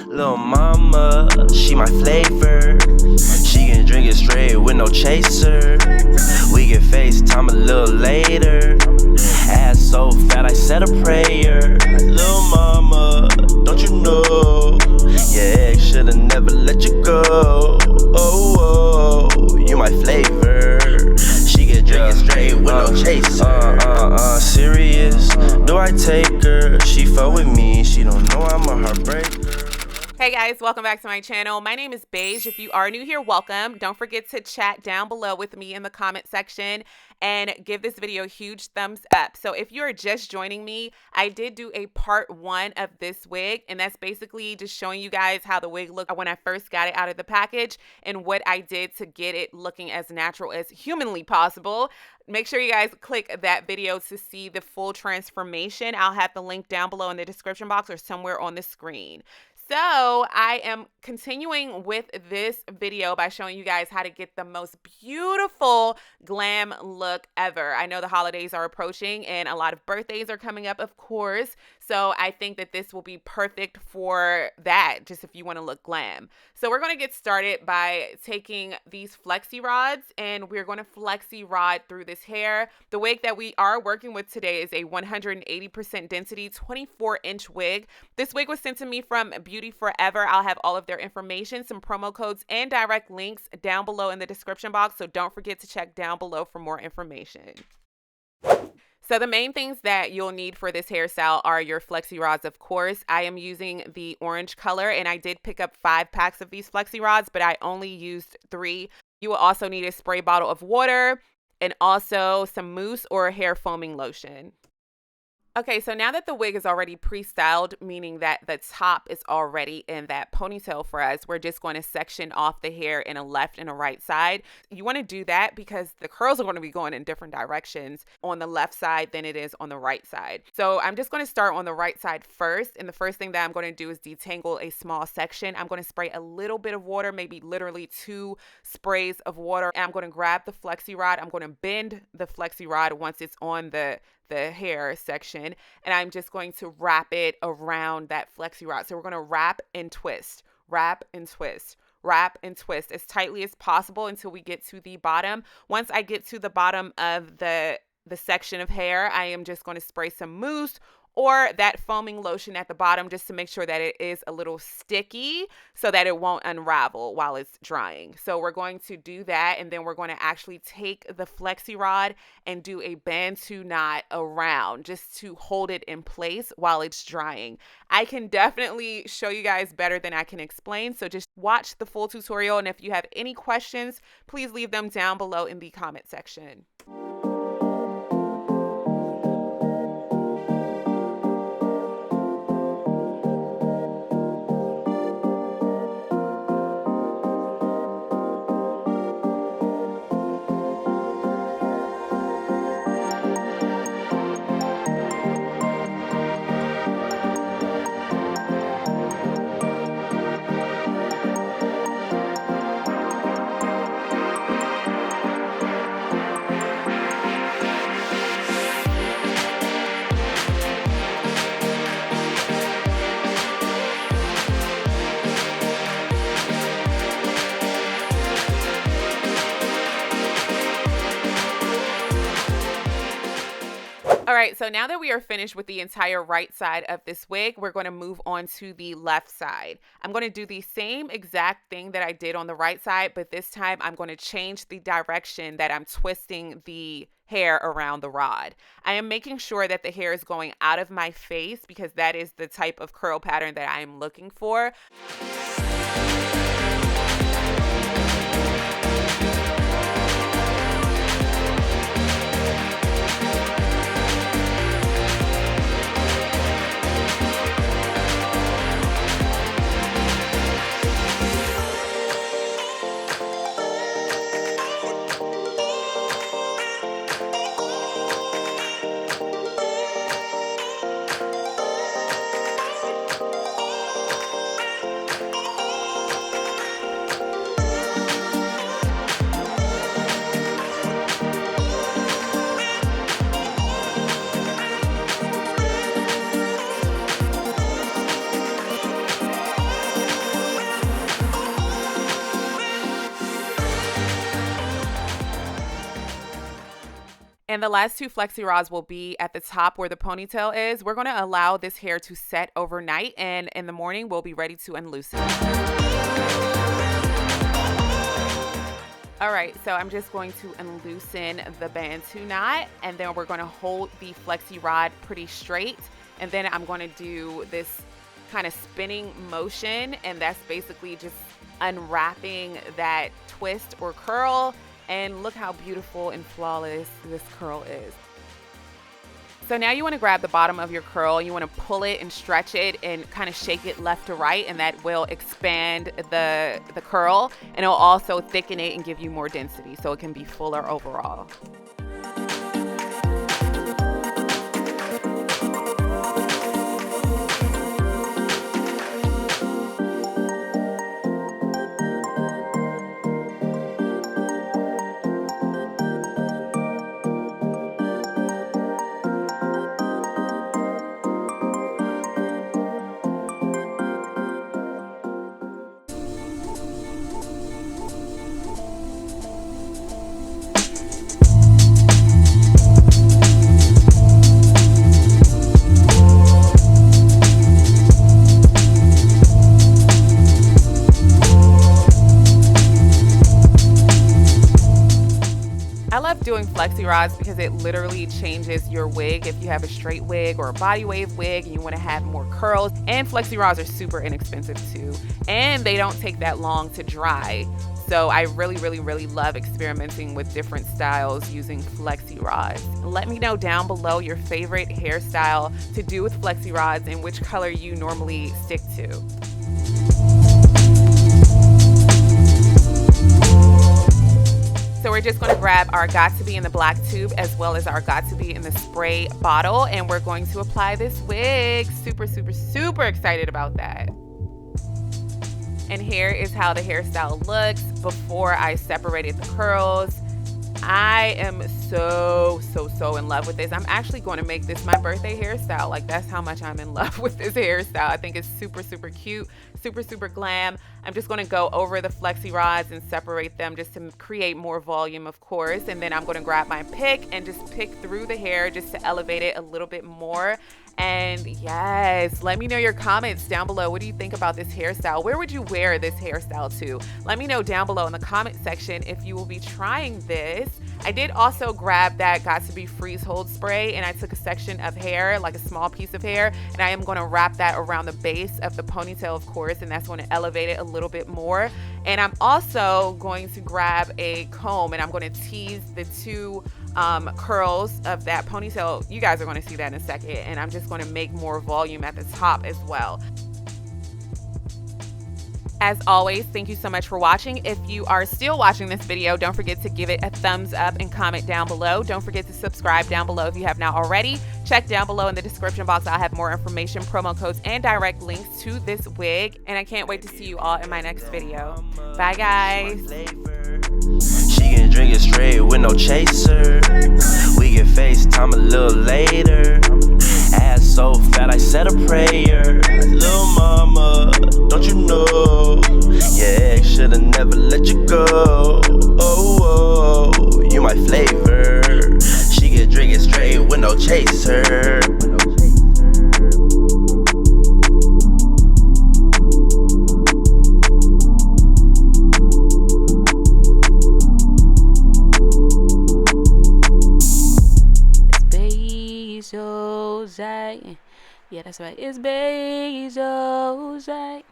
Little mama, she my flavor. She can drink it straight with no chaser. We get FaceTime a little later. Ass so fat I said a prayer. Little mama, don't you know? Your ex shoulda never let you go. Oh, oh, you my flavor. She can drink it straight with no chaser. Serious, do I take her? She fuck with me, she don't know I'm a heartbreaker. Hey guys, welcome back to my channel. My name is Beige. If you are new here, welcome. Don't forget to chat down below with me in the comment section and give this video a huge thumbs up. So if you're just joining me, I did do a part 1 of this wig, and that's basically just showing you guys how the wig looked when I first got it out of the package and what I did to get it looking as natural as humanly possible. Make sure you guys click that video to see the full transformation. I'll have the link down below in the description box or somewhere on the screen. So I am continuing with this video by showing you guys how to get the most beautiful glam look ever. I know the holidays are approaching and a lot of birthdays are coming up, of course. So I think that this will be perfect for that, just if you want to look glam. So we're going to get started by taking these flexi rods and we're going to flexi rod through this hair. The wig that we are working with today is a 180% density 24-inch wig. This wig was sent to me from Beauty Forever. I'll have all of their information, some promo codes, and direct links down below in the description box. So don't forget to check down below for more information. So the main things that you'll need for this hairstyle are your flexi rods, of course. I am using the orange color, and I did pick up 5 packs of these flexi rods, but I only used 3. You will also need a spray bottle of water and also some mousse or hair foaming lotion. Okay, so now that the wig is already pre-styled, meaning that the top is already in that ponytail for us, we're just going to section off the hair in a left and a right side. You want to do that because the curls are going to be going in different directions on the left side than it is on the right side. So I'm just going to start on the right side first. And the first thing that I'm going to do is detangle a small section. I'm going to spray a little bit of water, maybe literally 2 sprays of water. And I'm going to grab the flexi rod. I'm going to bend the flexi rod once it's on the hair section, and I'm just going to wrap it around that flexi rod. So we're going to wrap and twist, wrap and twist, wrap and twist as tightly as possible until we get to the bottom. Once I get to the bottom of the section of hair, I am just going to spray some mousse or that foaming lotion at the bottom just to make sure that it is a little sticky so that it won't unravel while it's drying. So we're going to do that, and then we're going to actually take the flexi rod and do a bantu knot around just to hold it in place while it's drying. I can definitely show you guys better than I can explain, so just watch the full tutorial, and if you have any questions, please leave them down below in the comment section. All right, so now that we are finished with the entire right side of this wig, we're going to move on to the left side. I'm going to do the same exact thing that I did on the right side, but this time I'm going to change the direction that I'm twisting the hair around the rod. I am making sure that the hair is going out of my face because that is the type of curl pattern that I am looking for. And the last two flexi rods will be at the top where the ponytail is. We're going to allow this hair to set overnight, and in the morning we'll be ready to unloosen. All right, so I'm just going to unloosen the Bantu knot, and then we're going to hold the flexi rod pretty straight, and then I'm going to do this kind of spinning motion, and that's basically just unwrapping that twist or curl. And look how beautiful and flawless this curl is. So now you want to grab the bottom of your curl, you want to pull it and stretch it and kind of shake it left to right, and that will expand the curl, and it'll also thicken it and give you more density so it can be fuller overall. I love doing flexi rods because it literally changes your wig. If you have a straight wig or a body wave wig and you want to have more curls, and flexi rods are super inexpensive too, and they don't take that long to dry. So I really love experimenting with different styles using flexi rods. Let me know down below your favorite hairstyle to do with flexi rods and which color you normally stick to. So we're just going to grab our Got To Be in the black tube as well as our Got To Be in the spray bottle, and we're going to apply this wig. Super excited about that. And here is how the hairstyle looks before I separated the curls. I am so in love with this. I'm actually going to make this my birthday hairstyle. Like, that's how much I'm in love with this hairstyle. I think it's super cute, super glam. I'm just going to go over the flexi rods and separate them just to create more volume, of course. And then I'm going to grab my pick and just pick through the hair just to elevate it a little bit more. And yes, let me know your comments down below. What do you think about this hairstyle? Where would you wear this hairstyle to? Let me know down below in the comment section if you will be trying this. I did also grab that Got To Be freeze hold spray, and I took a section of hair, like a small piece of hair, and I am going to wrap that around the base of the ponytail, of course, and that's going to elevate it a little bit more. And I'm also going to grab a comb, and I'm going to tease the two curls of that ponytail. You guys are going to see that in a second, and I'm just going to make more volume at the top as well. As always, thank you so much for watching. If you are still watching this video, don't forget to give it a thumbs up and comment down below. Don't forget to subscribe down below if you have not already. Check down below in the description box. I'll have more information, promo codes, and direct links to this wig. And I can't wait to see you all in my next video. Bye, guys. She can drink it straight with no chaser. We get FaceTime a little later. Ass so fat I said a prayer. Little mama, don't you know? Your ex should've never let you go. Oh, you my flavor. She can drink it straight with no chaser. Ojai. Yeah, that's right. It's Beige Ojai.